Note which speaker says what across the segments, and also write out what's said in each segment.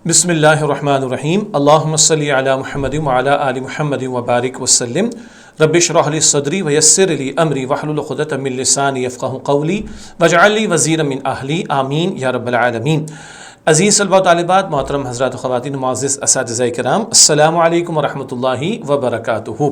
Speaker 1: بسم اللہ الرحمن الرحیم اللہم صلی علی محمد وعلی آل محمد وبارک وسلم رب اشرح لی صدری ویسر لی امری واحلل عقدۃ من لسانی یفقہوا قولی واجعل لی وزیرا من اہلی آمین یا رب العالمین۔ عزیز طلباء و طالبات، محترم حضرات و خواتین، معزز اساتذہ کرام، السلام علیکم ورحمۃ اللہ وبرکاتہ۔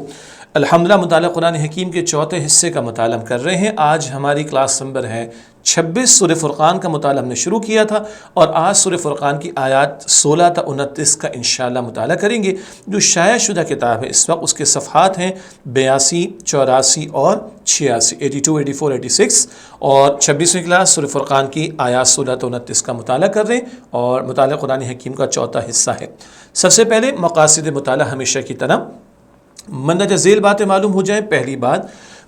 Speaker 1: الحمدللہ مطالعہ قرآن حکیم کے چوتھے حصے کا مطالعہ کر رہے ہیں۔ آج ہماری کلاس نمبر ہے 26۔ سورہ فرقان کا مطالعہ ہم نے شروع کیا تھا اور آج سورہ فرقان کی آیات 16 تا 29 کا انشاءاللہ مطالعہ کریں گے، جو شائع شدہ کتاب ہے۔ اس وقت اس کے صفحات ہیں 82، 84 اور 86، 82، 84، 86 اور 26ویں کلاس سورہ فرقان کی آیات 16 تا 29 کا مطالعہ کر رہے ہیں اور مطالعہ قرآن حکیم کا چوتھا حصہ ہے۔ سب سے پہلے مقاصد مطالعہ ہمیشہ کی طرح مندرجہ ذیل باتیں معلوم ہو جائیں۔ پہلی بات،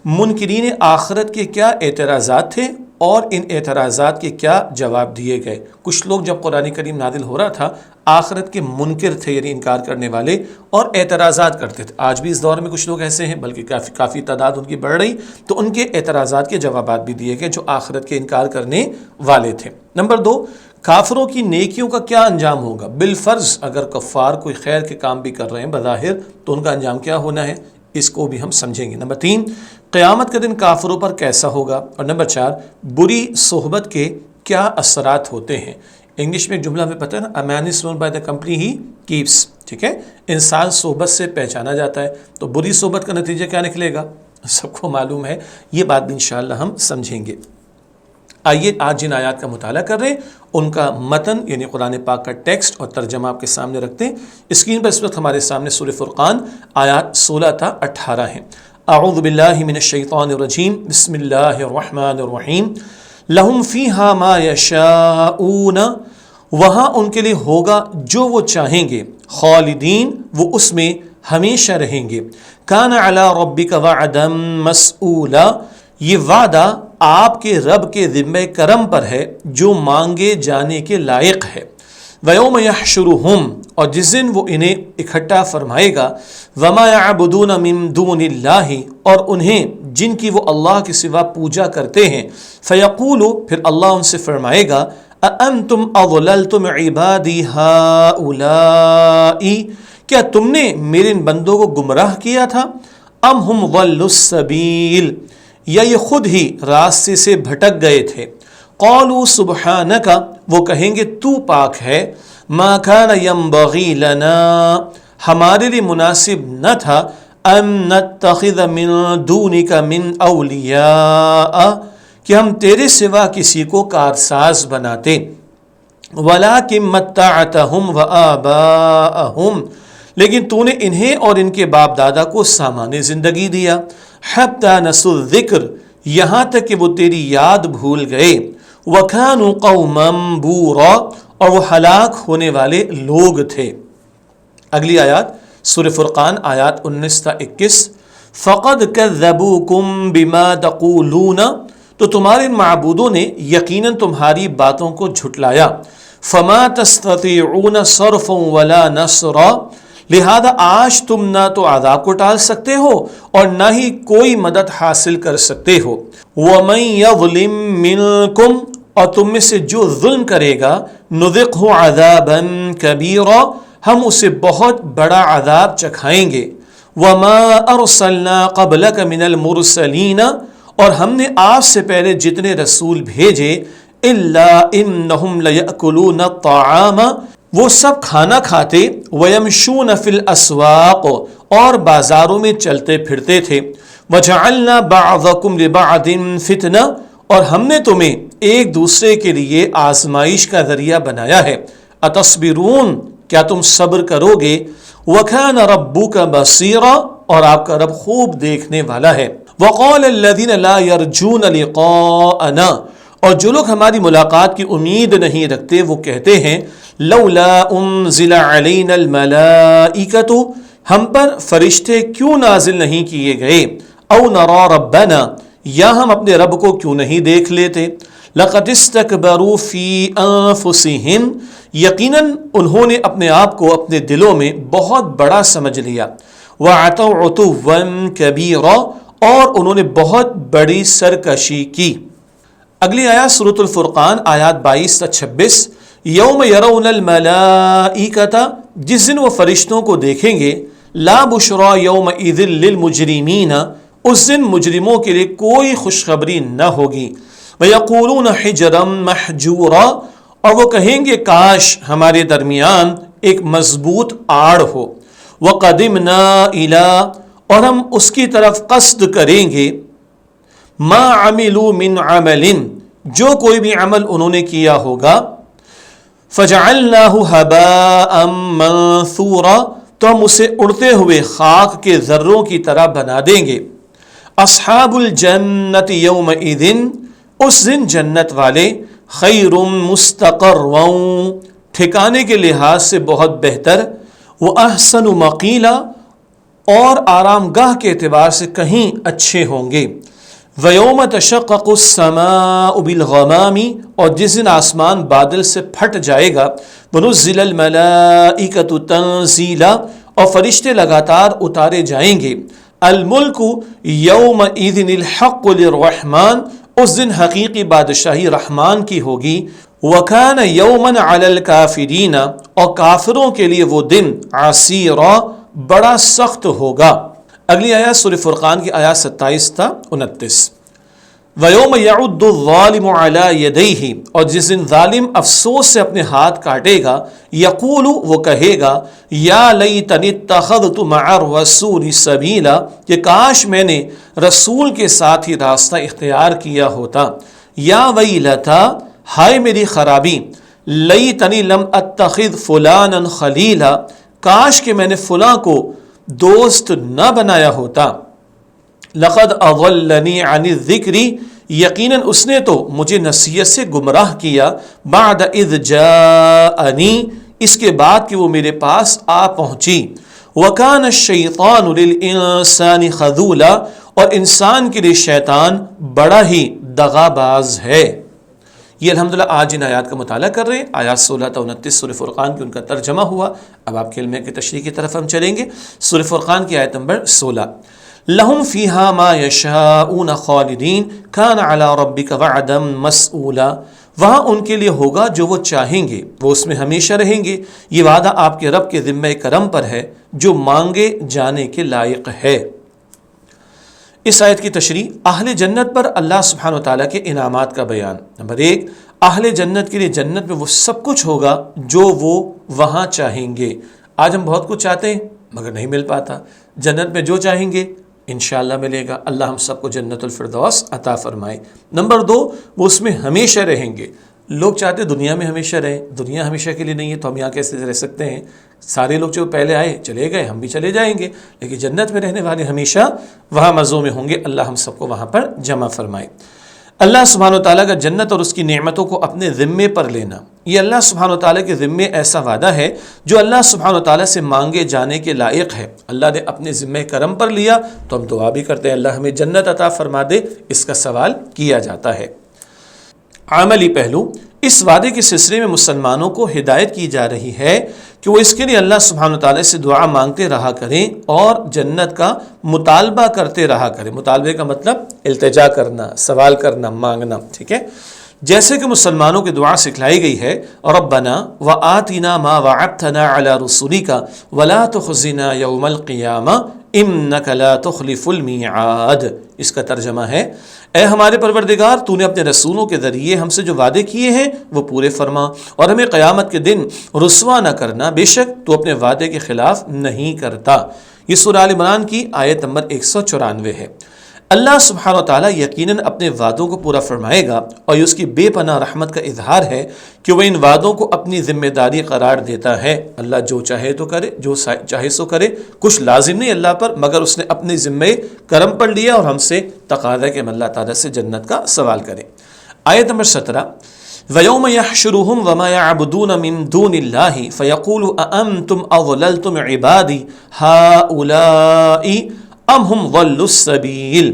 Speaker 1: منکرین آخرت کے کیا اعتراضات تھے اور ان اعتراضات کے کیا جواب دیے گئے۔ کچھ لوگ جب قرآن کریم نازل ہو رہا تھا آخرت کے منکر تھے، یعنی انکار کرنے والے، اور اعتراضات کرتے تھے۔ آج بھی اس دور میں کچھ لوگ ایسے ہیں، بلکہ کافی تعداد ان کی بڑھ رہی، تو ان کے اعتراضات کے جوابات بھی دیے گئے جو آخرت کے انکار کرنے والے تھے۔ نمبر 2، کافروں کی نیکیوں کا کیا انجام ہوگا۔ بالفرض اگر کفار کوئی خیر کے کام بھی کر رہے ہیں بظاہر، تو ان کا انجام کیا ہونا ہے، اس کو بھی ہم سمجھیں گے۔ نمبر 3، قیامت کا دن کافروں پر کیسا ہوگا۔ اور نمبر 4، بری صحبت کے کیا اثرات ہوتے ہیں۔ انگلش میں ایک جملہ ہمیں پتہ ہے نا، a man is known by the company he keeps, ٹھیک ہے، انسان صحبت سے پہچانا جاتا ہے، تو بری صحبت کا نتیجہ کیا نکلے گا، سب کو معلوم ہے۔ یہ بات بھی انشاءاللہ ہم سمجھیں گے۔ آئیے آج جن آیات کا مطالعہ کر رہے ہیں ان کا متن یعنی قرآن پاک کا ٹیکسٹ اور ترجمہ آپ کے سامنے رکھتے ہیں۔ اسکرین پر اس وقت ہمارے سامنے سورہ فرقان آیات 16 تا 18 ہیں۔ اعوذ باللہ من الشیطان الرجیم، بسم اللہ الرحمن الرحیم۔ لہم فیہا ما یشاؤون، وہاں ان کے لیے ہوگا جو وہ چاہیں گے، خالدین، وہ اس میں ہمیشہ رہیں گے۔ کان علی ربک وعدا مسئولا، یہ وعدہ آپ کے رب کے ذمہ کرم پر ہے جو مانگے جانے کے لائق ہے۔ وَيَوْمَ يَحْشُرُهُمْ، اور جس دن وہ انہیں اکٹھا فرمائے گا، وَمَا يَعْبُدُونَ مِن دُونِ اللَّهِ، اور انہیں جن کی وہ اللہ کے سوا پوجا کرتے ہیں، فَيَقُولُ، پھر اللہ ان سے فرمائے گا، أَأَنْتُمْ أَضْلَلْتُمْ عِبَادِي هَؤُلَاءِ، کیا تم نے میرے ان بندوں کو گمراہ کیا تھا، أَمْ هُمْ ضَلُّوا السَّبِيلَ، یا یہ خود ہی راستے سے بھٹک گئے تھے۔ قالوا سبحانک، وہ کہیں گے تو پاک ہے، ما کان ینبغی لنا، ہمارے لیے مناسب نہ تھا، ان نتخذ من دونک من اولیاء، کہ ہم تیرے سوا کسی کو کارساز بناتے، ولکن متعتہم وآباءہم، لیکن تو نے انہیں اور ان کے باپ دادا کو سامان زندگی دیا، حتی نسوا الذکر، یہاں تک کہ وہ تیری یاد بھول گئے، وَكَانُوا قَوْمًا بُورًا، اور وہ ہلاک ہونے والے لوگ تھے۔ اگلی آیات سورہ فرقان آیات 19 تا 21۔ فَقَدْ كَذَّبُوكُمْ بِمَا تَقُولُونَ، تو تمہارے معبودوں نے یقیناً تمہاری باتوں کو جھٹلایا، فَمَا تَسْتَطِيعُونَ صَرْفًا وَلَا نَصْرًا، لہذا آج تم نہ تو عذاب کو ٹال سکتے ہو اور نہ ہی کوئی مدد حاصل کر سکتے ہو۔ وَمَن يَظْلِم مِّنكُمْ، اور تم میں سے جو ظلم کرے گا، نُذِقْهُ عَذَابًا كَبِيرًا، ہم اسے بہت بڑا عذاب چکھائیں گے۔ وَمَا أَرْسَلْنَا قَبْلَكَ مِنَ الْمُرْسَلِينَ، اور ہم نے آپ سے پہلے جتنے رسول بھیجے، إِلَّا إِنَّهُمْ لَيَأْكُلُونَ الطَّعَامَ، وہ سب کھانا کھاتے، وَيَمْشُونَ فِي الْأَسْوَاقِ، اور بازاروں میں چلتے پھرتے تھے، وَجَعَلْنَا بَعْضَكُمْ لِبَعْضٍ فِتْنَةً، اور ہم نے تمہیں ایک دوسرے کے لیے آزمائش کا ذریعہ بنایا ہے، اتصبرون، کیا تم صبر کرو گے، وَكَانَ رَبُّكَ بَصِيرًا، اور آپ کا رب خوب دیکھنے والا ہے۔ وَقَالَ الَّذِينَ لَا يَرْجُونَ لِقَاءَنَا، اور جو لوگ ہماری ملاقات کی امید نہیں رکھتے وہ کہتے ہیں، لولا انزل علینا الملائکۃ، ہم پر فرشتے کیوں نازل نہیں کیے گئے، او نرا ربنا، یا ہم اپنے رب کو کیوں نہیں دیکھ لیتے، لقد استکبروا فی انفسہم، یقیناً انہوں نے اپنے آپ کو اپنے دلوں میں بہت بڑا سمجھ لیا، وعتوا عتوا کبیرا، اور انہوں نے بہت بڑی سرکشی کی۔ اگلی آیات سورۃ الفرقان آیات 22 تا 26، یوم یرون الملائکۃ، جس دن وہ فرشتوں کو دیکھیں گے، لا بشرا یومئذ للمجرمین، اس دن مجرموں کے لیے کوئی خوشخبری نہ ہوگی، ویقولون حجرا محجورا، اور وہ کہیں گے کاش ہمارے درمیان ایک مضبوط آڑ ہو، وقدمنا الی، اور ہم اس کی طرف قصد کریں گے، ما عملوا من عمل، جو کوئی بھی عمل انہوں نے کیا ہوگا، فجعلناہ ہباء منثورا، تو ہم اسے اڑتے ہوئے خاک کے ذروں کی طرح بنا دیں گے۔ اصحاب الجنت یومئذ، اس دن جنت والے، خیر مستقرا، ٹھکانے کے لحاظ سے بہت بہتر، واحسن مقیلا، اور آرام گاہ کے اعتبار سے کہیں اچھے ہوں گے۔ وَيَوْمَ تَشَقَّقُ السَّمَاءُ بِالْغَمَامِ، اور جس دن آسمان بادل سے پھٹ جائے گا، وَنُزِّلَ الْمَلَائِكَةُ تَنزِيلًا، اور فرشتے لگاتار اتارے جائیں گے۔ الْمُلْكُ يَوْمَئِذٍ الْحَقُّ لِلرَّحْمَنِ، اس دن حقیقی بادشاہی رحمان کی ہوگی۔ وَكَانَ يَوْمًا عَلَى الْكَافِرِينَ، اور کافروں کے لیے وہ دن عَسِيرًا، بڑا سخت ہوگا۔ اگلی آیات سورہ فرقان کی آیات 27 تا 29۔ وَيَوْمَ يَعُضُّ الظَّالِمُ عَلَى يَدَيْهِ، اور جس دن ظالم افسوس سے اپنے ہاتھ کاٹے گا، یقول، وہ کہے گا، یا لیتنی اتخذت مع الرسول سبیلا، کہ کاش میں نے رسول کے ساتھ ہی راستہ اختیار کیا ہوتا۔ یا ویلتا، ہائے میری خرابی، لیتنی لم اتخذ فلانا خلیلا، کاش کہ میں نے فلاں کو دوست نہ بنایا ہوتا۔ لقد اضلنی عن الذکر، یقیناً اس نے تو مجھے نصیحت سے گمراہ کیا، بعد اذ جاءنی، اس کے بعد کہ وہ میرے پاس آ پہنچی۔ وکان الشیطان للانسان خذولا، اور انسان کے لیے شیطان بڑا ہی دغا باز ہے۔ یہ الحمدللہ آج ان آیات کا مطالعہ کر رہے ہیں، آیات 16 تا 29 سورہ فرقان کی ان کا ترجمہ ہوا۔ اب آپ کے علم کی تشریح کی طرف ہم چلیں گے۔ سورہ فرقان کی آیت نمبر 16، لہم فیہا ما یشاؤون خالدین کان علی ربک وعدا مسئولا، وہاں ان کے لیے ہوگا جو وہ چاہیں گے، وہ اس میں ہمیشہ رہیں گے، یہ وعدہ آپ کے رب کے ذمہ کرم پر ہے جو مانگے جانے کے لائق ہے۔ اس آیت کی تشریح، اہل جنت پر اللہ سبحانہ وتعالیٰ کے انعامات کا بیان۔ نمبر 1، اہل جنت کے لیے جنت میں وہ سب کچھ ہوگا جو وہ وہاں چاہیں گے۔ آج ہم بہت کچھ چاہتے ہیں مگر نہیں مل پاتا، جنت میں جو چاہیں گے انشاءاللہ ملے گا۔ اللہ ہم سب کو جنت الفردوس عطا فرمائے۔ نمبر 2، وہ اس میں ہمیشہ رہیں گے۔ لوگ چاہتے دنیا میں ہمیشہ رہیں، دنیا ہمیشہ کے لیے نہیں ہے، تو ہم یہاں کیسے رہ سکتے ہیں؟ سارے لوگ جو پہلے آئے چلے گئے، ہم بھی چلے جائیں گے، لیکن جنت میں رہنے والے ہمیشہ وہاں مزوں میں ہوں گے۔ اللہ ہم سب کو وہاں پر جمع فرمائے۔ اللہ سبحانہ وتعالیٰ کا جنت اور اس کی نعمتوں کو اپنے ذمے پر لینا، یہ اللہ سبحانہ وتعالیٰ کے ذمے ایسا وعدہ ہے جو اللہ سبحانہ وتعالیٰ سے مانگے جانے کے لائق ہے۔ اللہ نے اپنے ذمہ کرم پر لیا تو ہم دعا بھی کرتے ہیں اللہ ہمیں جنت عطا فرما دے، اس کا سوال کیا جاتا ہے۔ عملی پہلو، اس وعدے کے سلسلے میں مسلمانوں کو ہدایت کی جا رہی ہے کہ وہ اس کے لیے اللہ سبحانہ وتعالیٰ سے دعا مانگتے رہا کریں اور جنت کا مطالبہ کرتے رہا کریں۔ مطالبے کا مطلب التجا کرنا، سوال کرنا، مانگنا، ٹھیک ہے؟ جیسے کہ مسلمانوں کی دعا سکھلائی گئی ہے، ربنا وآتنا ما وعدتنا علی رسولک ولا تخزنا یوم القیامہ انک لا تخلف المیعاد۔ اس کا ترجمہ ہے، اے ہمارے پروردگار، تو نے اپنے رسولوں کے ذریعے ہم سے جو وعدے کیے ہیں وہ پورے فرما، اور ہمیں قیامت کے دن رسوا نہ کرنا، بے شک تو اپنے وعدے کے خلاف نہیں کرتا۔ یہ سورہ آل عمران کی آیت نمبر 194 ہے۔ اللہ سبحانہ وتعالیٰ یقیناً اپنے وعدوں کو پورا فرمائے گا، اور یہ اس کی بے پناہ رحمت کا اظہار ہے کہ وہ ان وعدوں کو اپنی ذمہ داری قرار دیتا ہے۔ اللہ جو چاہے تو کرے، جو چاہے سو کرے، کچھ لازم نہیں اللہ پر، مگر اس نے اپنے ذمہ کرم پر لیا اور ہم سے تقاضا کہ ہم اللہ تعالیٰ سے جنت کا سوال کریں۔ آیت نمبر 17، وَيَوْمَ يَحْشُرُهُمْ وَمَا يَعْبُدُونَ مِن دُونِ اللَّهِ فَيَقُولُ أَأَنْتُمْ أَضْلَلْتُمْ عِبَادِي هَؤُلَاءِ أَمْ هُمْ ضَلُّوا السَّبِيلَ،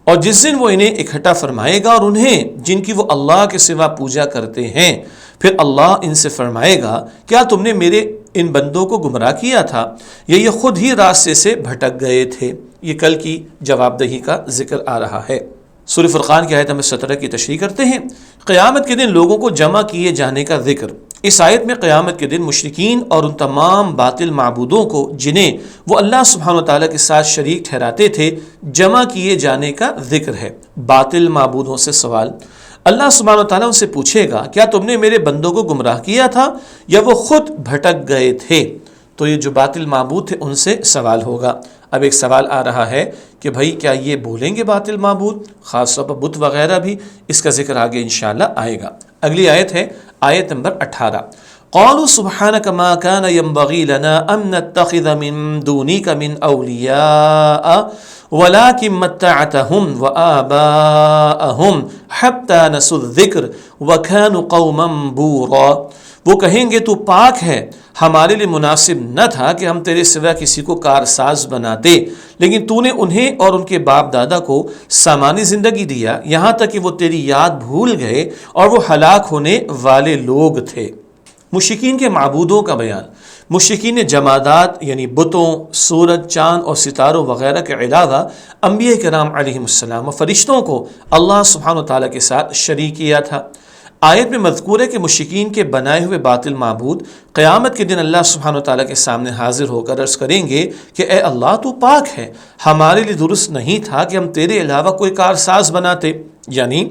Speaker 1: اور جس دن وہ انہیں اکٹھا فرمائے گا اور انہیں جن کی وہ اللہ کے سوا پوجا کرتے ہیں، پھر اللہ ان سے فرمائے گا، کیا تم نے میرے ان بندوں کو گمراہ کیا تھا یا یہ خود ہی راستے سے بھٹک گئے تھے؟ یہ کل کی جواب دہی کا ذکر آ رہا ہے۔ سورہ فرقان کی آیت نمبر 17 کی تشریح کرتے ہیں، قیامت کے دن لوگوں کو جمع کیے جانے کا ذکر اس آیت میں قیامت کے دن مشرکین اور ان تمام باطل معبودوں کو جنہیں وہ اللہ سبحانہ وتعالیٰ کے ساتھ شریک ٹھہراتے تھے جمع کیے جانے کا ذکر ہے۔ باطل معبودوں سے سوال، اللہ سبحانہ وتعالیٰ ان سے پوچھے گا کیا تم نے میرے بندوں کو گمراہ کیا تھا یا وہ خود بھٹک گئے تھے؟ تو یہ جو باطل معبود تھے ان سے سوال ہوگا۔ اب ایک سوال آ رہا ہے کہ بھائی کیا یہ بولیں گے باطل معبود، خاص طور پر بت وغیرہ بھی؟ اس کا ذکر آگے انشاءاللہ آئے گا۔ اگلی آیت ہے آیت نمبر 18، قالوا سبحانك ما كان ينبغي لنا ان نتخذ من دونك من اولیاء ولكن متعتهم وآباءهم حتى نسوا الذکر وكانوا قوما بورا۔ وہ کہیں گے تو پاک ہے، ہمارے لیے مناسب نہ تھا کہ ہم تیرے سوا کسی کو کارساز بناتے، لیکن تو نے انہیں اور ان کے باپ دادا کو سامانی زندگی دیا یہاں تک کہ وہ تیری یاد بھول گئے اور وہ ہلاک ہونے والے لوگ تھے۔ مشرکین کے معبودوں کا بیان، مشرکین نے جمادات یعنی بتوں، سورج، چاند اور ستاروں وغیرہ کے علاوہ انبیاء کرام علیہم السلام و فرشتوں کو اللہ سبحانہ وتعالیٰ کے ساتھ شریک کیا تھا۔ آیت میں مذکور ہے کہ مشرکین کے بنائے ہوئے باطل معبود قیامت کے دن اللہ سبحانہ وتعالیٰ کے سامنے حاضر ہو کر عرض کریں گے کہ اے اللہ تو پاک ہے، ہمارے لیے درست نہیں تھا کہ ہم تیرے علاوہ کوئی کارساز بناتے، یعنی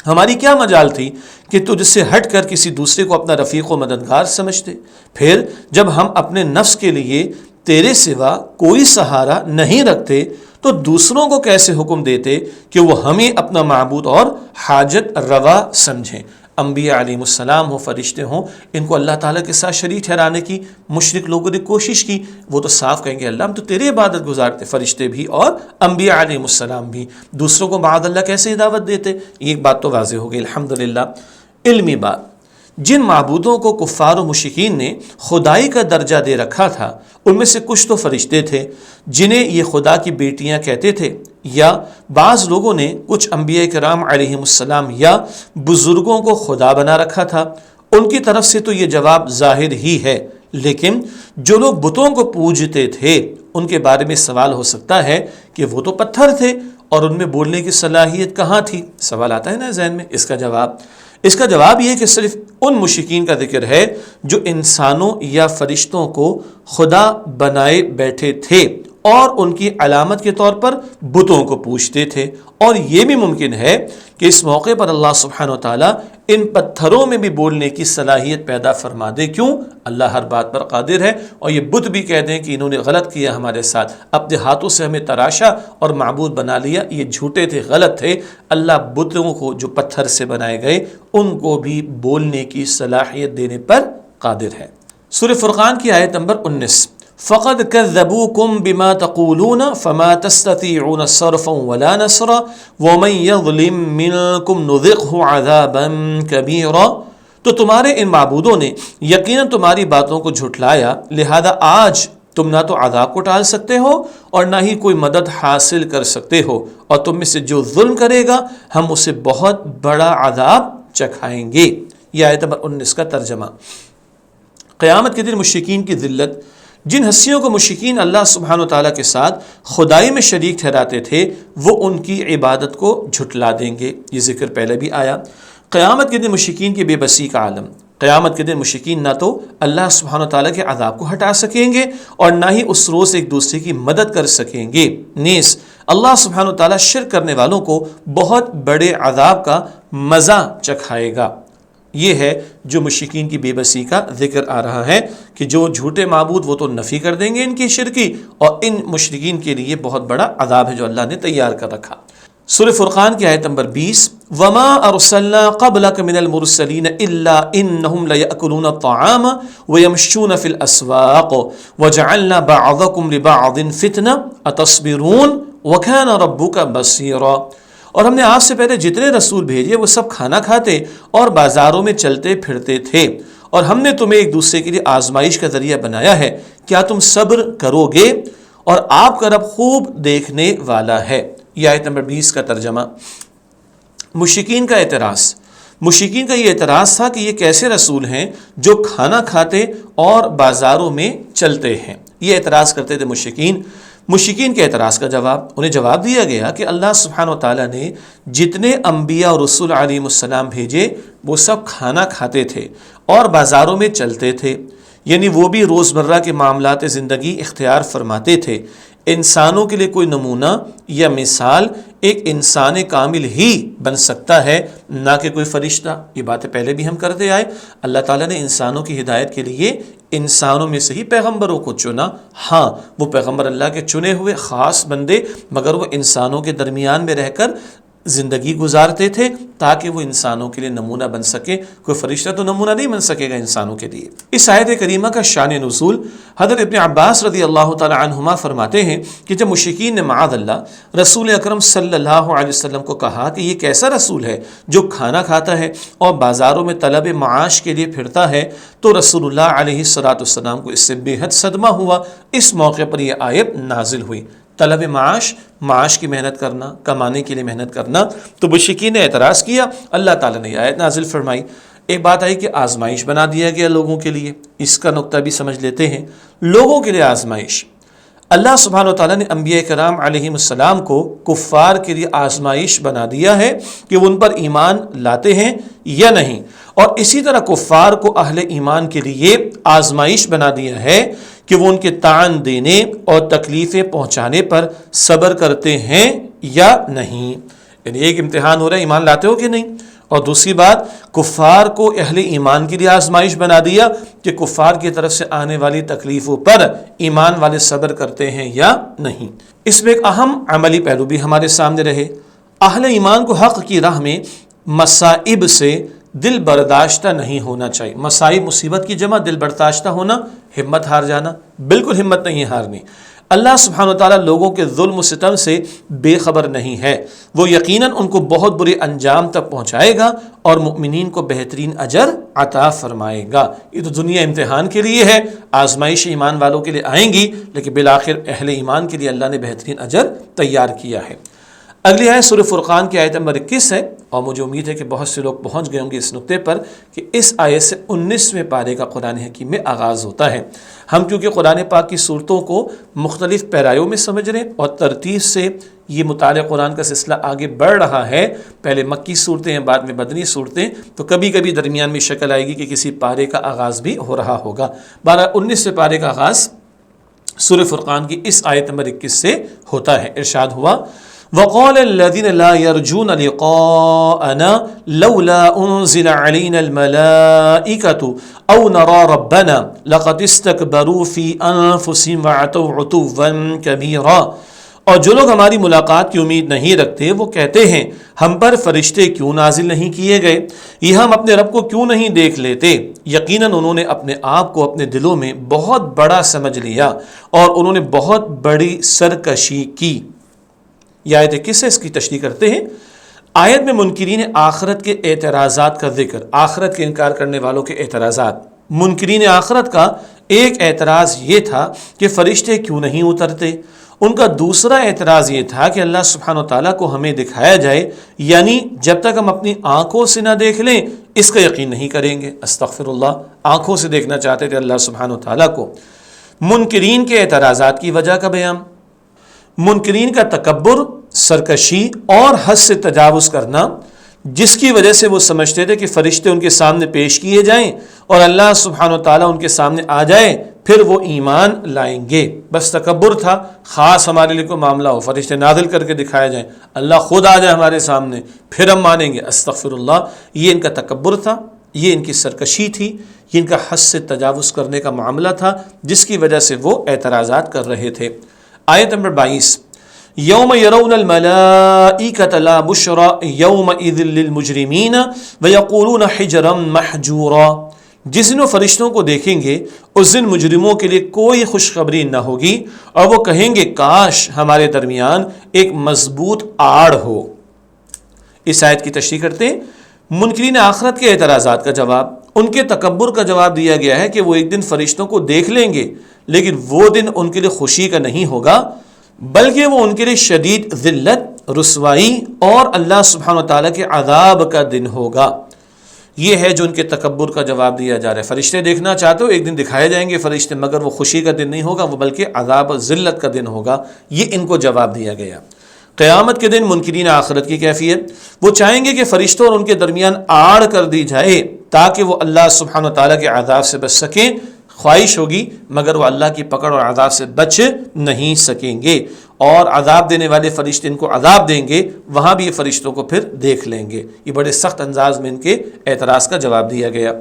Speaker 1: ہماری کیا مجال تھی کہ تجھ سے ہٹ کر کسی دوسرے کو اپنا رفیق و مددگار سمجھتے۔ پھر جب ہم اپنے نفس کے لیے تیرے سوا کوئی سہارا نہیں رکھتے تو دوسروں کو کیسے حکم دیتے کہ وہ ہمیں اپنا معبود اور حاجت روا سمجھیں؟ انبیاء علیہ السلام ہوں، فرشتے ہوں، ان کو اللہ تعالیٰ کے ساتھ شریک ٹھہرانے کی مشرک لوگوں نے کوشش کی۔ وہ تو صاف کہیں گے اللہ ہم تو تیرے عبادت گزارتے، فرشتے بھی اور انبیاء علیہ السلام بھی، دوسروں کو معاذ اللہ کیسے دعوت دیتے؟ ایک بات تو واضح ہو گئی الحمدللہ۔ علمی بات، جن معبودوں کو کفار و مشرکین نے خدائی کا درجہ دے رکھا تھا ان میں سے کچھ تو فرشتے تھے جنہیں یہ خدا کی بیٹیاں کہتے تھے، یا بعض لوگوں نے کچھ انبیاء کرام علیہم السلام یا بزرگوں کو خدا بنا رکھا تھا۔ ان کی طرف سے تو یہ جواب ظاہر ہی ہے، لیکن جو لوگ بتوں کو پوجتے تھے ان کے بارے میں سوال ہو سکتا ہے کہ وہ تو پتھر تھے اور ان میں بولنے کی صلاحیت کہاں تھی؟ سوال آتا ہے نا ذہن میں۔ اس کا جواب یہ ہے کہ صرف ان مشرکین کا ذکر ہے جو انسانوں یا فرشتوں کو خدا بنائے بیٹھے تھے اور ان کی علامت کے طور پر بتوں کو پوجتے تھے، اور یہ بھی ممکن ہے کہ اس موقع پر اللہ سبحانہ وتعالیٰ ان پتھروں میں بھی بولنے کی صلاحیت پیدا فرما دے۔ کیوں؟ اللہ ہر بات پر قادر ہے، اور یہ بت بھی کہہ دیں کہ انہوں نے غلط کیا ہمارے ساتھ، اپنے ہاتھوں سے ہمیں تراشا اور معبود بنا لیا، یہ جھوٹے تھے، غلط تھے۔ اللہ بتوں کو جو پتھر سے بنائے گئے ان کو بھی بولنے کی صلاحیت دینے پر قادر ہے۔ سورہ فرقان کی آیت نمبر 19، فقد كذبوكم بما تقولون فما تستطيعون صرفا ولا نصرا ومن يظلم منكم نذقه عذابا كبيرا۔ تو تمہارے ان معبودوں نے یقیناً تمہاری باتوں کو جھٹلایا، لہذا آج تم نہ تو عذاب کو ٹال سکتے ہو اور نہ ہی کوئی مدد حاصل کر سکتے ہو، اور تم میں سے جو ظلم کرے گا ہم اسے بہت بڑا عذاب چکھائیں گے۔ یہ آیت نمبر 19 کا ترجمہ۔ قیامت کے دن مشرکین کی ذلت، جن ہستیوں کو مشرکین اللہ سبحانہ وتعالیٰ کے ساتھ خدائی میں شریک ٹھہراتے تھے وہ ان کی عبادت کو جھٹلا دیں گے، یہ ذکر پہلے بھی آیا۔ قیامت کے دن مشرکین کی بے بسی کا عالم، قیامت کے دن مشرکین نہ تو اللہ سبحانہ وتعالیٰ کے عذاب کو ہٹا سکیں گے اور نہ ہی اس روز ایک دوسرے کی مدد کر سکیں گے، نیز اللہ سبحانہ وتعالیٰ شرک کرنے والوں کو بہت بڑے عذاب کا مزہ چکھائے گا۔ یہ ہے جو مشرکین کی بے بسی کا ذکر آ رہا ہے کہ جو جھوٹے معبود وہ تو نفی کر دیں گے ان کی شرکی، اور ان مشرکین کے لیے بہت بڑا عذاب ہے جو اللہ نے تیار کر رکھا۔ سورہ فرقان کی آیت نمبر 20، وما ارسلنا قبلك من المرسلین الا انهم ليأكلون الطعام ويمشون في الاسواق وجعلنا بعضكم لبعض فتنة اتصبرون وكان ربك بصيرا۔ اور ہم نے آپ سے پہلے جتنے رسول بھیجے وہ سب کھانا کھاتے اور بازاروں میں چلتے پھرتے تھے، اور ہم نے تمہیں ایک دوسرے کے لیے آزمائش کا ذریعہ بنایا ہے، کیا تم صبر کرو گے؟ اور آپ کا رب خوب دیکھنے والا ہے۔ یہ آیت نمبر 20 کا ترجمہ۔ مشرکین کا یہ اعتراض تھا کہ یہ کیسے رسول ہیں جو کھانا کھاتے اور بازاروں میں چلتے ہیں، یہ اعتراض کرتے تھے مشرکین کے اعتراض کا جواب انہیں جواب دیا گیا کہ اللہ سبحانہ وتعالیٰ نے جتنے انبیاء اور رسول علیہ السلام بھیجے وہ سب کھانا کھاتے تھے اور بازاروں میں چلتے تھے، یعنی وہ بھی روزمرہ کے معاملات زندگی اختیار فرماتے تھے۔ انسانوں کے لیے کوئی نمونہ یا مثال ایک انسان کامل ہی بن سکتا ہے، نہ کہ کوئی فرشتہ۔ یہ باتیں پہلے بھی ہم کرتے آئے۔ اللہ تعالیٰ نے انسانوں کی ہدایت کے لیے انسانوں میں سے ہی پیغمبروں کو چنا۔ ہاں، وہ پیغمبر اللہ کے چنے ہوئے خاص بندے، مگر وہ انسانوں کے درمیان میں رہ کر زندگی گزارتے تھے تاکہ وہ انسانوں کے لیے نمونہ بن سکے۔ کوئی فرشتہ تو نمونہ نہیں بن سکے گا انسانوں کے لیے۔ اس آیت کریمہ کا شان نزول حضرت ابن عباس رضی اللہ تعالی عنہما فرماتے ہیں کہ جب مشرکین نے معاذ اللہ رسول اکرم صلی اللہ علیہ وسلم کو کہا کہ یہ کیسا رسول ہے جو کھانا کھاتا ہے اور بازاروں میں طلب معاش کے لیے پھرتا ہے، تو رسول اللہ علیہ السلام کو اس سے بے حد صدمہ ہوا۔ اس موقع پر یہ آیت نازل ہوئی۔ طلب معاش کی محنت کرنا، کمانے کے لیے محنت کرنا۔ تو مشرکین نے اعتراض کیا، اللہ تعالیٰ نے آیت نازل فرمائی۔ ایک بات آئی کہ آزمائش بنا دیا گیا لوگوں کے لیے۔ اس کا نقطہ بھی سمجھ لیتے ہیں۔ لوگوں کے لیے آزمائش، اللہ سبحانہ و تعالیٰ نے انبیاء کرام علیہ السلام کو کفار کے لیے آزمائش بنا دیا ہے کہ وہ ان پر ایمان لاتے ہیں یا نہیں، اور اسی طرح کفار کو اہل ایمان کے لیے آزمائش بنا دیا ہے کہ وہ ان کے طعن دینے اور تکلیفیں پہنچانے پر صبر کرتے ہیں یا نہیں۔ یعنی ایک امتحان ہو رہا ہے، ایمان لاتے ہو کہ نہیں، اور دوسری بات کفار کو اہل ایمان کے لیے آزمائش بنا دیا کہ کفار کی طرف سے آنے والی تکلیفوں پر ایمان والے صبر کرتے ہیں یا نہیں۔ اس میں ایک اہم عملی پہلو بھی ہمارے سامنے رہے۔ اہل ایمان کو حق کی راہ میں مصائب سے دل برداشتہ نہیں ہونا چاہیے۔ مصائب مصیبت کی جمع، دل برداشتہ ہونا، ہمت ہار جانا، بالکل ہمت نہیں ہارنی۔ اللہ سبحانہ و تعالیٰ لوگوں کے ظلم و ستم سے بے خبر نہیں ہے، وہ یقیناً ان کو بہت برے انجام تک پہنچائے گا اور مؤمنین کو بہترین اجر عطا فرمائے گا۔ یہ تو دنیا امتحان کے لیے ہے، آزمائش ایمان والوں کے لیے آئیں گی، لیکن بالآخر اہل ایمان کے لیے اللہ نے بہترین اجر تیار کیا ہے۔ اگلی آیت سورہ فرقان کی آیت نمبر 21 ہے، اور مجھے امید ہے کہ بہت سے لوگ پہنچ گئے ہوں گے اس نقطے پر کہ اس آیت سے 19ویں پارے کا قرآن حکیم میں آغاز ہوتا ہے۔ ہم کیونکہ قرآن پاک کی صورتوں کو مختلف پیرایوں میں سمجھ رہے ہیں اور ترتیب سے یہ مطالعہ قرآن کا سلسلہ آگے بڑھ رہا ہے، پہلے مکی صورتیں ہیں، بعد میں مدنی صورتیں، تو کبھی کبھی درمیان میں شکل آئے گی کہ کسی پارے کا آغاز بھی ہو رہا ہوگا۔ 19ویں پارے کا آغاز سورہ فرقان کی اس آیت نمبر 21 سے ہوتا ہے۔ ارشاد ہوا، وَقَالَ الَّذِينَ لَا يَرْجُونَ لِقَاءَنَا لَوْلَا أُنزِلَ عَلَيْنَا الْمَلَائِكَةُ أَوْ نَرَى رَبَّنَا لَقَدِ اسْتَكْبَرُوا فِي أَنفُسِهِمْ وَعَتَوْا عُتُوًّا كَبِيرًا۔ اور جو لوگ ہماری ملاقات کی امید نہیں رکھتے وہ کہتے ہیں ہم پر فرشتے کیوں نازل نہیں کیے گئے، یہ ہم اپنے رب کو کیوں نہیں دیکھ لیتے۔ یقیناً انہوں نے اپنے آپ کو اپنے دلوں میں بہت بڑا سمجھ لیا اور انہوں نے بہت بڑی سرکشی کی۔ یہ آیت کس سے اس کی تشریح کرتے ہیں؟ آیت میں منکرین آخرت کے اعتراضات کا ذکر، آخرت کے انکار کرنے والوں کے اعتراضات۔ منکرین آخرت کا ایک اعتراض یہ تھا کہ فرشتے کیوں نہیں اترتے۔ ان کا دوسرا اعتراض یہ تھا کہ اللہ سبحانہ و تعالیٰ کو ہمیں دکھایا جائے، یعنی جب تک ہم اپنی آنکھوں سے نہ دیکھ لیں اس کا یقین نہیں کریں گے۔ استغفر اللہ، آنکھوں سے دیکھنا چاہتے تھے اللہ سبحانہ و تعالیٰ کو۔ منکرین کے اعتراضات کی وجہ کا بیان، منکرین کا تکبر، سرکشی اور حد سے تجاوز کرنا، جس کی وجہ سے وہ سمجھتے تھے کہ فرشتے ان کے سامنے پیش کیے جائیں اور اللہ سبحانہ و تعالیٰ ان کے سامنے آ جائے پھر وہ ایمان لائیں گے۔ بس تکبر تھا، خاص ہمارے لیے کوئی معاملہ ہو، فرشتے نازل کر کے دکھائے جائیں، اللہ خود آ جائے ہمارے سامنے پھر ہم مانیں گے۔ استغفر اللہ، یہ ان کا تکبر تھا، یہ ان کی سرکشی تھی، یہ ان کا حد سے تجاوز کرنے کا معاملہ تھا، جس کی وجہ سے وہ اعتراضات کر رہے تھے۔ آیت نمبر 22، یوم یرون الملائکۃ لا بشری یومئذ للمجرمین ویقولون حجرا محجورا۔ جس دن وہ فرشتوں کو دیکھیں گے اس دن مجرموں کے لیے کوئی خوشخبری نہ ہوگی اور وہ کہیں گے کاش ہمارے درمیان ایک مضبوط آڑ ہو۔ اس آیت کی تشریح کرتے ہیں، منکرین آخرت کے اعتراضات کا جواب، ان کے تکبر کا جواب دیا گیا ہے کہ وہ ایک دن فرشتوں کو دیکھ لیں گے، لیکن وہ دن ان کے لیے خوشی کا نہیں ہوگا، بلکہ وہ ان کے لیے شدید ذلت، رسوائی اور اللہ سبحانہ و تعالیٰ کے عذاب کا دن ہوگا۔ یہ ہے جو ان کے تکبر کا جواب دیا جا رہا ہے۔ فرشتے دیکھنا چاہتے ہو، ایک دن دکھائے جائیں گے فرشتے، مگر وہ خوشی کا دن نہیں ہوگا، وہ بلکہ عذاب و ذلت کا دن ہوگا۔ یہ ان کو جواب دیا گیا۔ قیامت کے دن منکرین آخرت کی کیفیت، وہ چاہیں گے کہ فرشتوں اور ان کے درمیان آڑ کر دی جائے تاکہ وہ اللہ سبحانہ وتعالیٰ کے عذاب سے بچ سکیں، خواہش ہوگی مگر وہ اللہ کی پکڑ اور عذاب سے بچ نہیں سکیں گے، اور عذاب دینے والے فرشتے ان کو عذاب دیں گے، وہاں بھی یہ فرشتوں کو پھر دیکھ لیں گے۔ یہ بڑے سخت انداز میں ان کے اعتراض کا جواب دیا گیا۔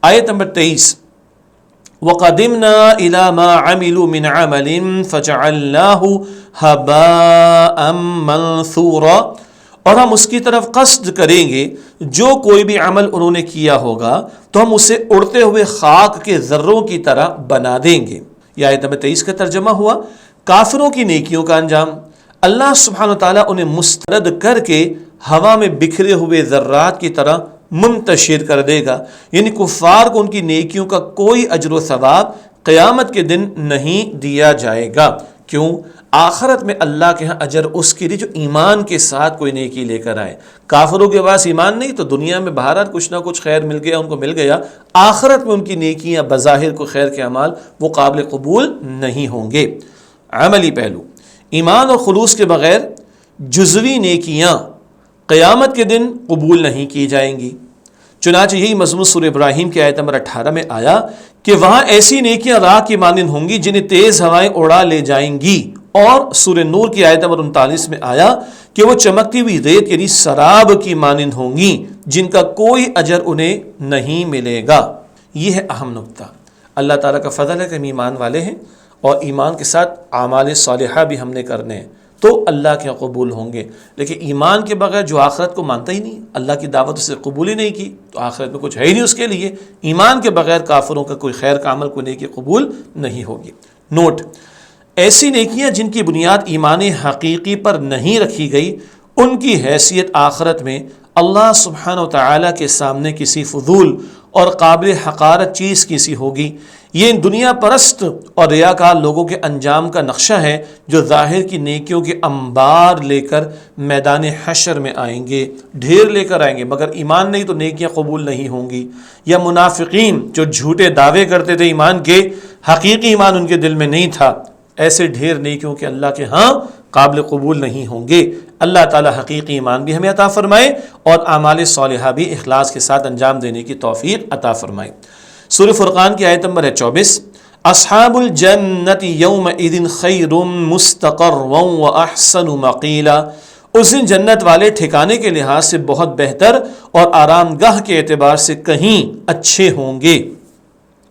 Speaker 1: آیت نمبر 23، وَقَدِمْنَا إِلَى مَا عَمِلُوا مِنْ عَمَلٍ فَجَعَلْنَاهُ هَبَاءً مَنْثُورًا، اور ہم اس کی طرف قصد کریں گے جو کوئی بھی عمل انہوں نے کیا ہوگا تو ہم اسے اڑتے ہوئے خاک کے ذروں کی طرح بنا دیں گے۔ یہ آیت نمبر 23 کا ترجمہ ہوا کافروں کی نیکیوں کا انجام، اللہ سبحانہ وتعالیٰ انہیں مسترد کر کے ہوا میں بکھرے ہوئے ذرات کی طرح منتشر کر دے گا، یعنی کفار کو ان کی نیکیوں کا کوئی اجر و ثواب قیامت کے دن نہیں دیا جائے گا۔ کیوں؟ آخرت میں اللہ کے ہاں اجر اس کے لیے جو ایمان کے ساتھ کوئی نیکی لے کر آئے۔ کافروں کے پاس ایمان نہیں تو دنیا میں بہرحال کچھ نہ کچھ خیر مل گیا، ان کو مل گیا، آخرت میں ان کی نیکیاں بظاہر کو خیر کے اعمال وہ قابل قبول نہیں ہوں گے۔ عملی پہلو، ایمان اور خلوص کے بغیر جزوی نیکیاں قیامت کے دن قبول نہیں کی جائیں گی۔ چنانچہ یہی مضمون سورہ ابراہیم کی آیت نمبر 18 میں آیا کہ وہاں ایسی نیکیاں راہ کی مانند ہوں گی جنہیں تیز ہوائیں اڑا لے جائیں گی، اور سورہ نور کی آیت نمبر 39 میں آیا کہ وہ چمکتی ہوئی ریت یعنی سراب کی مانند ہوں گی جن کا کوئی اجر انہیں نہیں ملے گا۔ یہ ہے اہم نقطہ۔ اللہ تعالیٰ کا فضل ہے کہ ہم ایمان والے ہیں، اور ایمان کے ساتھ اعمال صالحہ بھی ہم نے کرنے ہیں تو اللہ کے قبول ہوں گے، لیکن ایمان کے بغیر جو آخرت کو مانتا ہی نہیں، اللہ کی دعوت سے قبول ہی نہیں کی، تو آخرت میں کچھ ہے ہی نہیں اس کے لیے۔ ایمان کے بغیر کافروں کا کوئی خیر کا عمل، کوئی نیکی قبول نہیں ہوگی۔ نوٹ، ایسی نیکیاں جن کی بنیاد ایمان حقیقی پر نہیں رکھی گئی، ان کی حیثیت آخرت میں اللہ سبحانہ وتعالیٰ کے سامنے کسی فضول اور قابل حقارت چیز کی سی ہوگی۔ یہ دنیا پرست اور ریاکار لوگوں کے انجام کا نقشہ ہے جو ظاہر کی نیکیوں کے انبار لے کر میدان حشر میں آئیں گے، ڈھیر لے کر آئیں گے، مگر ایمان نہیں تو نیکیاں قبول نہیں ہوں گی۔ یا منافقین جو جھوٹے دعوے کرتے تھے ایمان کے، حقیقی ایمان ان کے دل میں نہیں تھا، ایسے ڈھیر نیکیوں کے اللہ کے ہاں قابل قبول نہیں ہوں گے۔ اللہ تعالی حقیقی ایمان بھی ہمیں عطا فرمائے اور اعمال صالحہ بھی اخلاص کے ساتھ انجام دینے کی توفیق عطا فرمائے۔ سورہ فرقان کی آیت نمبر ہے 24، اصحاب الجنت یومئذ خیر مستقرا واحسن مقیلا، اس دن جنت والے ٹھکانے کے لحاظ سے بہت بہتر اور آرام گاہ کے اعتبار سے کہیں اچھے ہوں گے۔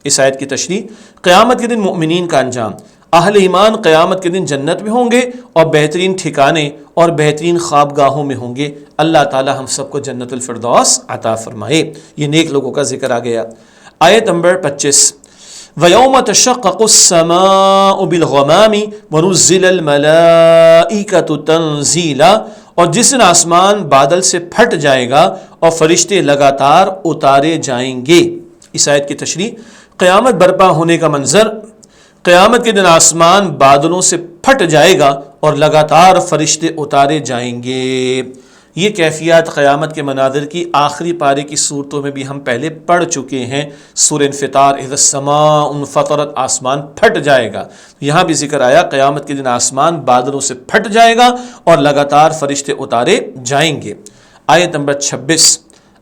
Speaker 1: اس آیت کی تشریح، قیامت کے دن مؤمنین کا انجام، اہل ایمان قیامت کے دن جنت میں ہوں گے اور بہترین ٹھکانے اور بہترین خوابگاہوں میں ہوں گے۔ اللہ تعالی ہم سب کو جنت الفردوس عطا فرمائے۔ یہ نیک لوگوں کا ذکر آ گیا۔ آیت نمبر 25، وَيَوْمَ تَشَقَّقُ السَّمَاءُ بِالْغَمَامِ وَنُزِّلَ الْمَلَائِكَةُ تَنزِيلًا، اور جس دن آسمان بادل سے پھٹ جائے گا اور فرشتے لگاتار اتارے جائیں گے۔ اس آیت کی تشریح، قیامت برپا ہونے کا منظر، قیامت کے دن آسمان بادلوں سے پھٹ جائے گا اور لگاتار فرشتے اتارے جائیں گے۔ یہ کیفیات قیامت کے مناظر کی آخری پارے کی صورتوں میں بھی ہم پہلے پڑھ چکے ہیں۔ سورہ انفطار، اذا السماء انفطرت، آسمان پھٹ جائے گا، یہاں بھی ذکر آیا قیامت کے دن آسمان بادلوں سے پھٹ جائے گا اور لگاتار فرشتے اتارے جائیں گے۔ آیت نمبر 26،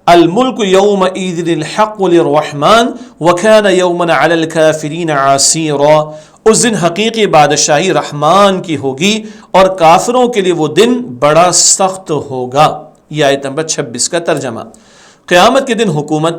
Speaker 1: الملک یومئذ الحق للرحمن وکان یوما علی الکافرین عسیرا، اس دن حقیقی بادشاہی رحمان کی ہوگی اور کافروں کے لیے وہ دن بڑا سخت ہوگا۔ یہ آیت نمبر 26 کا ترجمہ۔ قیامت کے دن حکومت،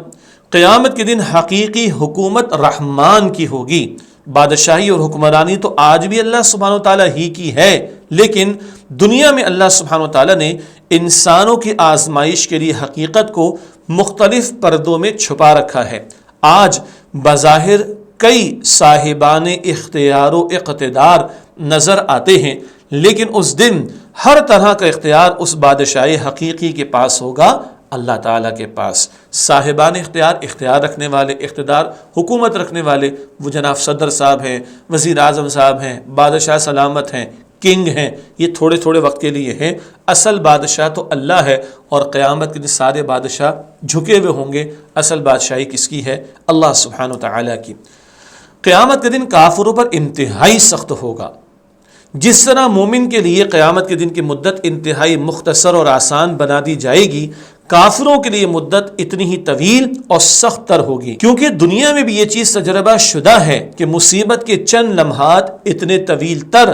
Speaker 1: قیامت کے دن حقیقی حکومت رحمان کی ہوگی۔ بادشاہی اور حکمرانی تو آج بھی اللہ سبحانہ و تعالیٰ ہی کی ہے، لیکن دنیا میں اللہ سبحانہ و تعالیٰ نے انسانوں کی آزمائش کے لیے حقیقت کو مختلف پردوں میں چھپا رکھا ہے۔ آج بظاہر کئی صاحبان اختیار و اقتدار نظر آتے ہیں، لیکن اس دن ہر طرح کا اختیار اس بادشاہ حقیقی کے پاس ہوگا، اللہ تعالیٰ کے پاس۔ صاحبان اختیار، اختیار رکھنے والے، اقتدار، حکومت رکھنے والے، وہ جناب صدر صاحب ہیں، وزیر اعظم صاحب ہیں، بادشاہ سلامت ہیں، کنگ ہیں، یہ تھوڑے تھوڑے وقت کے لیے ہیں۔ اصل بادشاہ تو اللہ ہے، اور قیامت کے دن سارے بادشاہ جھکے ہوئے ہوں گے۔ اصل بادشاہی کس کی ہے؟ اللہ سبحانہ و تعالیٰ کی۔ قیامت کے دن کافروں پر انتہائی سخت ہوگا۔ جس طرح مومن کے لیے قیامت کے دن کی مدت انتہائی مختصر اور آسان بنا دی جائے گی، کافروں کے لیے مدت اتنی ہی طویل اور سخت تر ہوگی، کیونکہ دنیا میں بھی یہ چیز تجربہ شدہ ہے کہ مصیبت کے چند لمحات اتنے طویل تر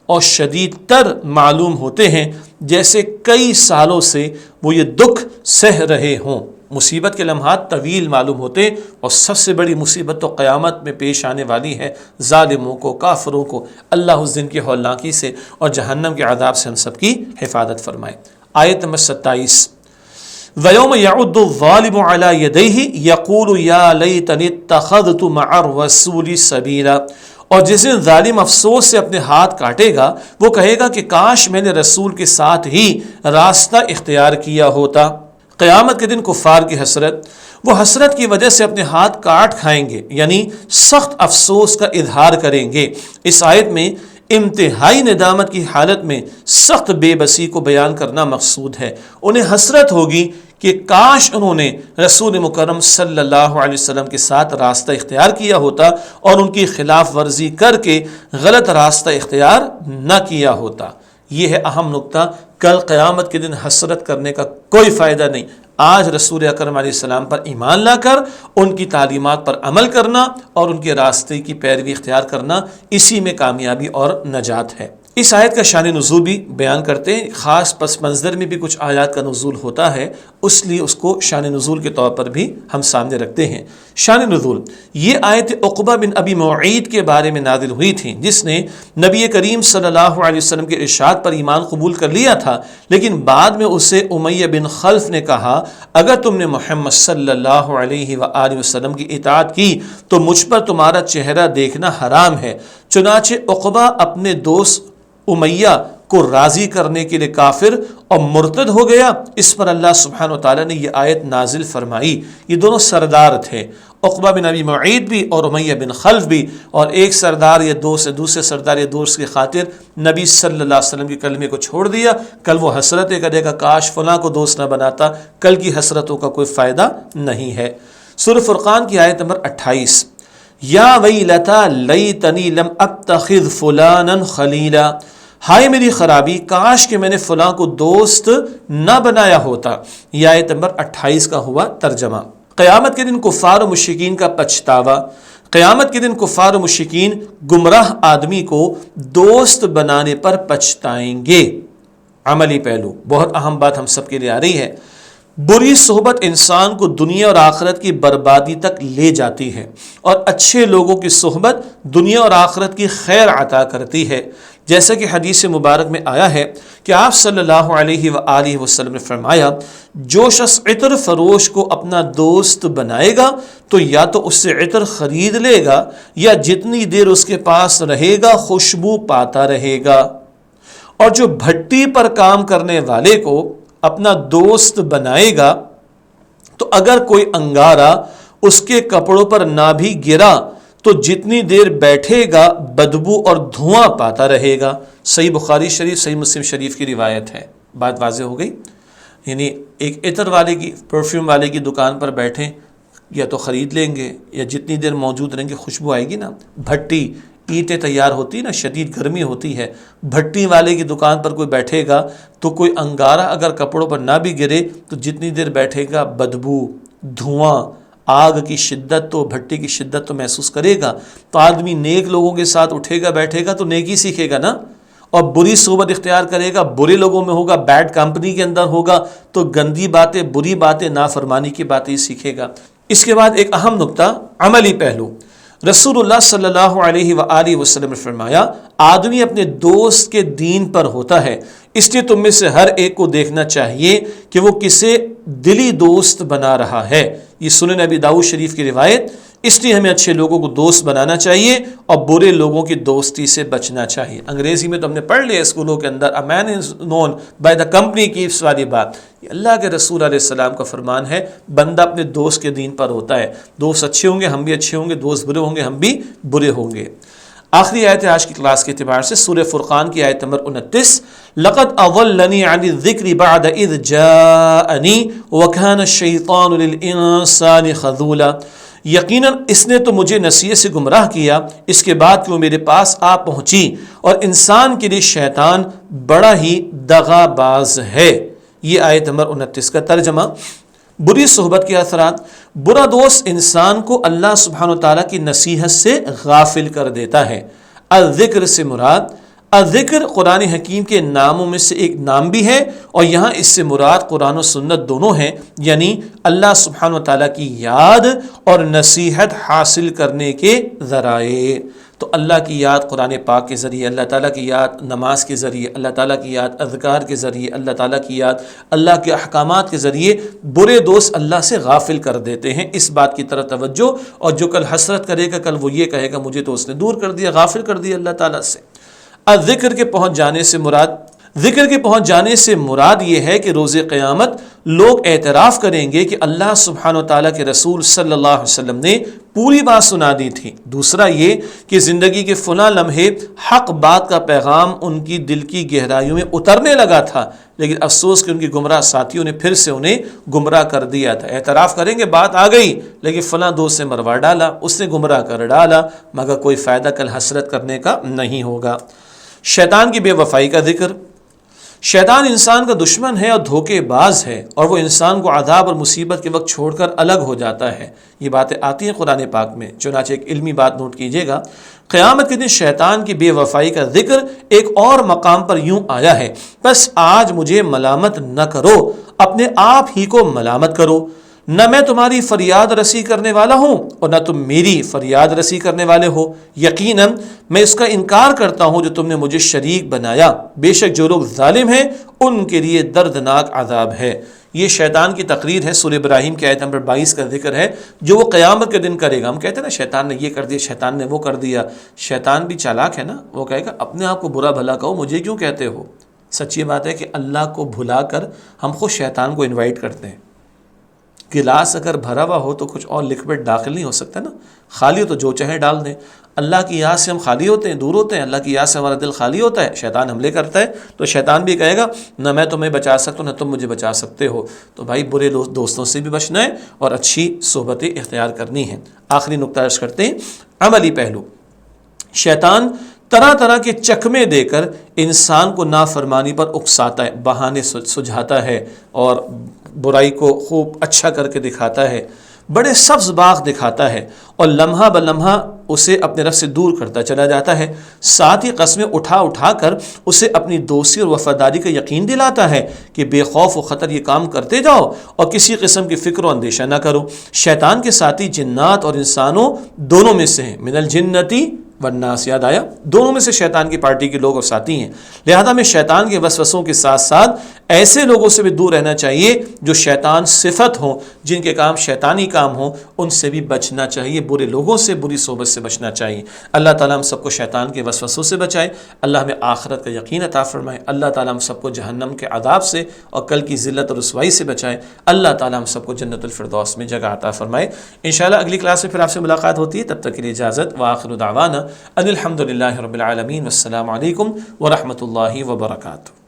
Speaker 1: اور شدید تر معلوم ہوتے ہیں جیسے کئی سالوں سے وہ یہ دکھ سہ رہے ہوں۔ مصیبت کے لمحات طویل معلوم ہوتے، اور سب سے بڑی مصیبت تو قیامت میں پیش آنے والی ہے ظالموں کو، کافروں کو۔ اللہ اس دن کی ہولناکی سے اور جہنم کے عذاب سے ہم سب کی حفاظت فرمائے۔ آیت نمبر 27، وَيَوْمَ يَعُضُّ الظَّالِمُ عَلَى يَدَيْهِ يَقُولُ يَا لَيْتَنِي اتَّخَذْتُ مَعَ الرَّسُولِ سَبِيلًا، اور جس دن ظالم افسوس سے اپنے ہاتھ کاٹے گا، وہ کہے گا کہ کاش میں نے رسول کے ساتھ ہی راستہ اختیار کیا ہوتا۔ قیامت کے دن کفار کی حسرت، وہ حسرت کی وجہ سے اپنے ہاتھ کاٹ کھائیں گے، یعنی سخت افسوس کا اظہار کریں گے۔ اس آیت میں انتہائی ندامت کی حالت میں سخت بے بسی کو بیان کرنا مقصود ہے۔ انہیں حسرت ہوگی کہ کاش انہوں نے رسول مکرم صلی اللہ علیہ وسلم کے ساتھ راستہ اختیار کیا ہوتا اور ان کی خلاف ورزی کر کے غلط راستہ اختیار نہ کیا ہوتا۔ یہ ہے اہم نقطہ۔ کل قیامت کے دن حسرت کرنے کا کوئی فائدہ نہیں۔ آج رسول اکرم علیہ السلام پر ایمان لا کر ان کی تعلیمات پر عمل کرنا اور ان کے راستے کی پیروی اختیار کرنا، اسی میں کامیابی اور نجات ہے۔ اس آیت کا شان نزول بھی بیان کرتے ہیں، خاص پس منظر میں بھی کچھ آیات کا نزول ہوتا ہے، اس لیے اس کو شان نزول کے طور پر بھی ہم سامنے رکھتے ہیں۔ شان نزول، یہ آیت عقبہ بن ابی معیط کے بارے میں نازل ہوئی تھی، جس نے نبی کریم صلی اللہ علیہ وسلم کے ارشاد پر ایمان قبول کر لیا تھا، لیکن بعد میں اسے امیہ بن خلف نے کہا اگر تم نے محمد صلی اللہ علیہ وآلہ وسلم کی اطاعت کی تو مجھ پر تمہارا چہرہ دیکھنا حرام ہے۔ چنانچہ عقبہ اپنے دوست امیہ کو راضی کرنے کے لیے کافر اور مرتد ہو گیا۔ اس پر اللہ سبحانہ وتعالیٰ نے یہ آیت نازل فرمائی۔ یہ دونوں سردار تھے، عقبہ بن ابی معیط بھی اور امیہ بن خلف بھی، اور ایک سردار یا دوست دوسرے سردار یا دوست کی خاطر نبی صلی اللہ علیہ وسلم کے کلمے کو چھوڑ دیا۔ کل وہ حسرتیں کرے گا کاش فلاں کو دوست نہ بناتا، کل کی حسرتوں کا کوئی فائدہ نہیں ہے۔ سورہ فرقان کی آیت نمبر 28، یا ویلتا لیتنی لم اتخذ فلانا خلیلا، ہائے میری خرابی، کاش کہ میں نے فلاں کو دوست نہ بنایا ہوتا۔ یہ آیت نمبر 28 کا ہوا ترجمہ۔ قیامت کے دن کفار و مشرکین کا پچھتاوا۔ قیامت کے دن کفار و مشرکین گمراہ آدمی کو دوست بنانے پر پچھتائیں گے۔ عملی پہلو، بہت اہم بات ہم سب کے لیے آ رہی ہے۔ بری صحبت انسان کو دنیا اور آخرت کی بربادی تک لے جاتی ہے، اور اچھے لوگوں کی صحبت دنیا اور آخرت کی خیر عطا کرتی ہے۔ جیسا کہ حدیث مبارک میں آیا ہے کہ آپ صلی اللہ علیہ وآلہ وسلم نے فرمایا جو شخص عطر فروش کو اپنا دوست بنائے گا تو یا تو اس سے عطر خرید لے گا یا جتنی دیر اس کے پاس رہے گا خوشبو پاتا رہے گا، اور جو بھٹی پر کام کرنے والے کو اپنا دوست بنائے گا تو اگر کوئی انگارہ اس کے کپڑوں پر نہ بھی گرا تو جتنی دیر بیٹھے گا بدبو اور دھواں پاتا رہے گا۔ صحیح بخاری شریف، صحیح مسلم شریف کی روایت ہے۔ بات واضح ہو گئی؟ یعنی ایک عطر والے کی، پرفیوم والے کی دکان پر بیٹھیں، یا تو خرید لیں گے یا جتنی دیر موجود رہیں گے خوشبو آئے گی نا۔ بھٹی، اینٹیں تیار ہوتی نا، شدید گرمی ہوتی ہے، بھٹی والے کی دکان پر کوئی بیٹھے گا تو کوئی انگارہ اگر کپڑوں پر نہ بھی گرے تو جتنی دیر بیٹھے گا بدبو، دھواں، آگ کی شدت تو، بھٹی کی شدت تو محسوس کرے گا۔ تو آدمی نیک لوگوں کے ساتھ اٹھے گا بیٹھے گا تو نیکی سیکھے گا نا، اور بری صحبت اختیار کرے گا، برے لوگوں میں ہوگا، بیڈ کمپنی کے اندر ہوگا تو گندی باتیں، بری باتیں، نافرمانی کی باتیں سیکھے گا۔ اس کے بعد ایک اہم نقطہ، عملی پہلو۔ رسول اللہ صلی اللہ علیہ وآلہ وسلم نے فرمایا آدمی اپنے دوست کے دین پر ہوتا ہے، اس لیے تم میں سے ہر ایک کو دیکھنا چاہیے کہ وہ کسے دلی دوست بنا رہا ہے۔ یہ سنن ابی داؤد شریف کی روایت۔ اس لیے ہمیں اچھے لوگوں کو دوست بنانا چاہیے اور برے لوگوں کی دوستی سے بچنا چاہیے۔ انگریزی میں تو ہم نے پڑھ لیا اسکولوں کے اندر، a man is known by the company keeps والی بات۔ یہ اللہ کے رسول علیہ السلام کا فرمان ہے، بندہ اپنے دوست کے دین پر ہوتا ہے۔ دوست اچھے ہوں گے ہم بھی اچھے ہوں گے، دوست برے ہوں گے ہم بھی برے ہوں گے۔ آخری آیت ہے آج کی کلاس کے اعتبار سے، سورہ فرقان کی آیت نمبر 29، لَقَدْ أَضَلَّنِي عَنِ الذِّكْرِ بَعْدَ إِذْ جَاءَنِي وَكَانَ الشَّيْطَانُ لِلْإِنسَانِ خَذُولًا۔ یقیناً اس نے تو مجھے نصیحت سے گمراہ کیا اس کے بعد کہ وہ میرے پاس آ پہنچی، اور انسان کے لیے شیطان بڑا ہی دغا باز ہے۔ یہ آیت نمبر 29 کا ترجمہ۔ بری صحبت کے اثرات۔ برا دوست انسان کو اللہ سبحانہ وتعالیٰ کی نصیحت سے غافل کر دیتا ہے۔ الذکر سے مراد، الذکر قرآن حکیم کے ناموں میں سے ایک نام بھی ہے، اور یہاں اس سے مراد قرآن و سنت دونوں ہیں، یعنی اللہ سبحانہ وتعالیٰ کی یاد اور نصیحت حاصل کرنے کے ذرائع۔ تو اللہ کی یاد قرآن پاک کے ذریعے، اللہ تعالیٰ کی یاد نماز کے ذریعے، اللہ تعالیٰ کی یاد اذکار کے ذریعے، اللہ تعالیٰ کی یاد اللہ کے احکامات کے ذریعے برے دوست اللہ سے غافل کر دیتے ہیں۔ اس بات کی طرف توجہ، اور جو کل حسرت کرے گا کل وہ یہ کہے گا مجھے تو اس نے دور کر دیا، غافل کر دیا اللہ تعالیٰ سے۔ ذکر کے پہنچ جانے سے مراد، ذکر کے پہنچ جانے سے مراد یہ ہے کہ روز قیامت لوگ اعتراف کریں گے کہ اللہ سبحانہ وتعالیٰ کے رسول صلی اللہ علیہ وسلم نے پوری بات سنا دی تھی۔ دوسرا یہ کہ زندگی کے فلاں لمحے حق بات کا پیغام ان کی دل کی گہرائیوں میں اترنے لگا تھا، لیکن افسوس کہ ان کی گمراہ ساتھیوں نے پھر سے انہیں گمراہ کر دیا تھا۔ اعتراف کریں گے بات آ گئی، لیکن فلاں دوست سے مروا ڈالا، اس نے گمراہ کر ڈالا، مگر کوئی فائدہ کل حسرت کرنے کا نہیں ہوگا۔ شیطان کی بے وفائی کا ذکر۔ شیطان انسان کا دشمن ہے اور دھوکے باز ہے، اور وہ انسان کو عذاب اور مصیبت کے وقت چھوڑ کر الگ ہو جاتا ہے۔ یہ باتیں آتی ہیں قرآن پاک میں، چنانچہ ایک علمی بات نوٹ کیجئے گا۔ قیامت کے دن شیطان کی بے وفائی کا ذکر ایک اور مقام پر یوں آیا ہے، بس آج مجھے ملامت نہ کرو، اپنے آپ ہی کو ملامت کرو، نہ میں تمہاری فریاد رسی کرنے والا ہوں اور نہ تم میری فریاد رسی کرنے والے ہو، یقیناً میں اس کا انکار کرتا ہوں جو تم نے مجھے شریک بنایا، بے شک جو لوگ ظالم ہیں ان کے لیے دردناک عذاب ہے۔ یہ شیطان کی تقریر ہے، سورہ ابراہیم کی آیت نمبر 22 کا ذکر ہے، جو وہ قیامت کے دن کرے گا۔ ہم کہتے ہیں نا شیطان نے یہ کر دیا، شیطان نے وہ کر دیا۔ شیطان بھی چالاک ہے نا، وہ کہے گا اپنے آپ کو برا بھلا کہو، مجھے کیوں کہتے ہو۔ سچی بات ہے کہ اللہ کو بھلا کر ہم خود شیطان کو انوائٹ کرتے ہیں۔ گلاس اگر بھرا ہوا ہو تو کچھ اور لکوڈ داخل نہیں ہو سکتا نا، خالی ہو تو جو چاہے ڈال دیں۔ اللہ کی یاد سے ہم خالی ہوتے ہیں، دور ہوتے ہیں، اللہ کی یاد سے ہمارا دل خالی ہوتا ہے، شیطان حملے کرتا ہے، تو شیطان بھی کہے گا نہ میں تمہیں بچا سکتا ہوں نہ تم مجھے بچا سکتے ہو۔ تو بھائی برے دوستوں سے بھی بچنا ہے اور اچھی صحبتیں اختیار کرنی ہیں۔ آخری نقطہ عرض کرتے ہیں، عملی پہلو۔ شیطان طرح طرح کے چکمے دے کر انسان کو نافرمانی پر اکساتا ہے، بہانے سجھاتا ہے اور برائی کو خوب اچھا کر کے دکھاتا ہے، بڑے سبز باغ دکھاتا ہے، اور لمحہ بلمحہ اسے اپنے رب سے دور کرتا چلا جاتا ہے۔ ساتھ ہی قسمیں اٹھا اٹھا کر اسے اپنی دوستی اور وفاداری کا یقین دلاتا ہے کہ بے خوف و خطر یہ کام کرتے جاؤ اور کسی قسم کی فکر و اندیشہ نہ کرو۔ شیطان کے ساتھی جنات اور انسانوں دونوں میں سے ہیں، من الجنتی والناس، یاد آیا، دونوں میں سے شیطان کی پارٹی کے لوگ اور ساتھی ہیں۔ لہذا میں شیطان کے وسوسوں کے ساتھ ساتھ ایسے لوگوں سے بھی دور رہنا چاہیے جو شیطان صفت ہوں، جن کے کام شیطانی کام ہوں، ان سے بھی بچنا چاہیے، برے لوگوں سے، بری صحبت سے بچنا چاہیے۔ اللہ تعالیٰ ہم سب کو شیطان کے وسوسوں سے بچائے، اللہ ہمیں آخرت کا یقین عطا فرمائے، اللہ تعالیٰ ہم سب کو جہنم کے عذاب سے اور کل کی ذلت اور رسوائی سے بچائے، اللہ تعالیٰ ہم سب کو جنت الفردوس میں جگہ عطا فرمائے۔ انشاءاللہ اگلی کلاس میں پھر آپ سے ملاقات ہوتی ہے، تب تک کے لیے اجازت، وآخر دعوانا ان الحمد للہ رب العالمین، والسلام علیکم ورحمۃ اللہ وبرکاتہ۔